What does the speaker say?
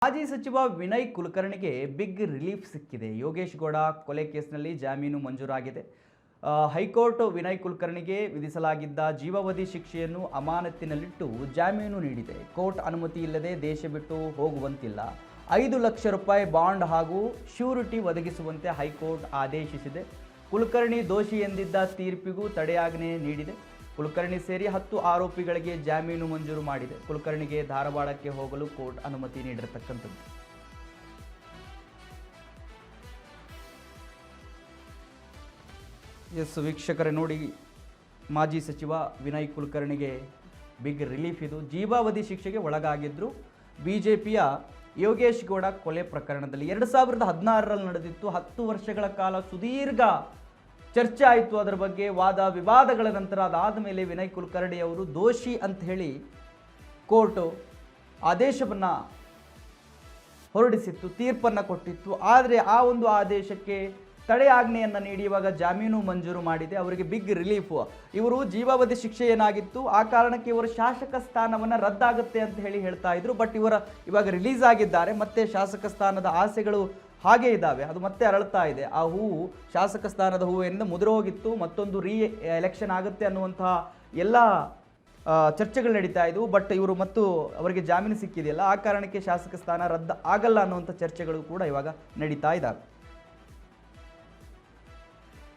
ಮಾಜಿ ಸಚಿವ Vinay ಕುಲಕರ್ಣಿಗೆ big relief ಸಿಕ್ಕಿದೆ. ಯೋಗೇಶ್ ಗೌಡ ಕೊಲೆ ಕೇಸ್ನಲ್ಲಿ ಜಾಮೀನು ಮಂಜೂರಾಗಿದೆ. ಹೈಕೋರ್ಟ್ ವಿನಯ್ ಕುಲಕರ್ಣಿಗೆ ವಿಧಿಸಲಾಗಿದ್ದ ಜೀವಾವಧಿ ಶಿಕ್ಷೆಯನ್ನು ಅಮಾನತಿನಲ್ಲಿಟ್ಟು ಜಾಮೀನು ನೀಡಿದೆ. ಕೋರ್ಟ್ ಅನುಮತಿ ಇಲ್ಲದೆ ದೇಶ ಬಿಟ್ಟು ಹೋಗುವಂತಿಲ್ಲ. 5 ಲಕ್ಷ ರೂಪಾಯಿ ಬಾಂಡ್ ಹಾಗೂ ಶ್ಯೂರಿಟಿ ಒದಗಿಸುವಂತೆ ಹೈಕೋರ್ಟ್ ಆದೇಶಿಸಿದೆ. ಕುಲಕರ್ಣಿ ದೋಷಿ ಎಂದಿದ್ದ ತೀರ್ಪಿಗೂ ತಡೆಯಾಜ್ಞೆ ನೀಡಿದೆ. ಕುಲಕರ್ಣಿ ಸೇರಿ 10 ಆರೋಪಿಗಳಿಗೆ ಜಾಮೀನು ಮಂಜೂರು ಮಾಡಿದೆ. ಕುಲಕರ್ಣಿಗೆ ಧಾರವಾಡಕ್ಕೆ ಹೋಗಲು ಕೋರ್ಟ್ ಅನುಮತಿ ನೀಡಿರತಕ್ಕಂಥದ್ದು. ಎಸ್ ವೀಕ್ಷಕರೇ ನೋಡಿ, ಮಾಜಿ ಸಚಿವ ವಿನಯ್ ಕುಲಕರ್ಣಿಗೆ ಬಿಗ್ ರಿಲೀಫ್ ಇದು. ಜೀವಾವಧಿ ಶಿಕ್ಷೆಗೆ ಒಳಗಾಗಿದ್ರು. ಬಿಜೆಪಿಯ ಯೋಗೇಶ್ ಗೌಡ ಕೊಲೆ ಪ್ರಕರಣದಲ್ಲಿ 2016ರಲ್ಲಿ ನಡೆದಿತ್ತು. 10 ವರ್ಷಗಳ ಕಾಲ ಸುದೀರ್ಘ ಚರ್ಚೆ ಆಯಿತು. ಅದರ ಬಗ್ಗೆ ವಾದ ವಿವಾದಗಳ ನಂತರ ಅದಾದ ಮೇಲೆ ವಿನಯ್ ಕುಲಕರ್ಣಿ ಅವರು ದೋಷಿ ಅಂತ ಹೇಳಿ ಕೋರ್ಟು ಆದೇಶವನ್ನು ಹೊರಡಿಸಿತ್ತು, ತೀರ್ಪನ್ನು ಕೊಟ್ಟಿತ್ತು. ಆದರೆ ಆ ಒಂದು ಆದೇಶಕ್ಕೆ ತಡೆಯಾಜ್ಞೆಯನ್ನು ನೀಡಿ ಇವಾಗ ಜಾಮೀನು ಮಂಜೂರು ಮಾಡಿದೆ. ಅವರಿಗೆ ಬಿಗ್ ರಿಲೀಫ್. ಇವರು ಜೀವಾವಧಿ ಶಿಕ್ಷೆ ಏನಾಗಿತ್ತು, ಆ ಕಾರಣಕ್ಕೆ ಇವರ ಶಾಸಕ ಸ್ಥಾನವನ್ನು ರದ್ದಾಗುತ್ತೆ ಅಂತ ಹೇಳ್ತಾ ಇದ್ರು. ಬಟ್ ಇವಾಗ ರಿಲೀಸ್ ಆಗಿದ್ದಾರೆ. ಮತ್ತೆ ಶಾಸಕ ಸ್ಥಾನದ ಆಸೆಗಳು ಹಾಗೆ ಇದ್ದಾವೆ, ಅದು ಮತ್ತೆ ಅರಳ್ತಾ ಇದೆ. ಆ ಹೂವು, ಶಾಸಕ ಸ್ಥಾನದ ಹೂವಿನಿಂದ ಮುದುರು ಹೋಗಿತ್ತು. ಮತ್ತೊಂದು ಎಲೆಕ್ಷನ್ ಆಗುತ್ತೆ ಅನ್ನುವಂತಹ ಎಲ್ಲ ಚರ್ಚೆಗಳು ನಡೀತಾ ಇದ್ವು. ಬಟ್ ಇವರು ಮತ್ತು ಅವರಿಗೆ ಜಾಮೀನು ಸಿಕ್ಕಿದೆಯಲ್ಲ, ಆ ಕಾರಣಕ್ಕೆ ಶಾಸಕ ಸ್ಥಾನ ರದ್ದು ಆಗಲ್ಲ ಅನ್ನುವಂಥ ಚರ್ಚೆಗಳು ಕೂಡ ಇವಾಗ ನಡೀತಾ ಇದ್ದಾವೆ.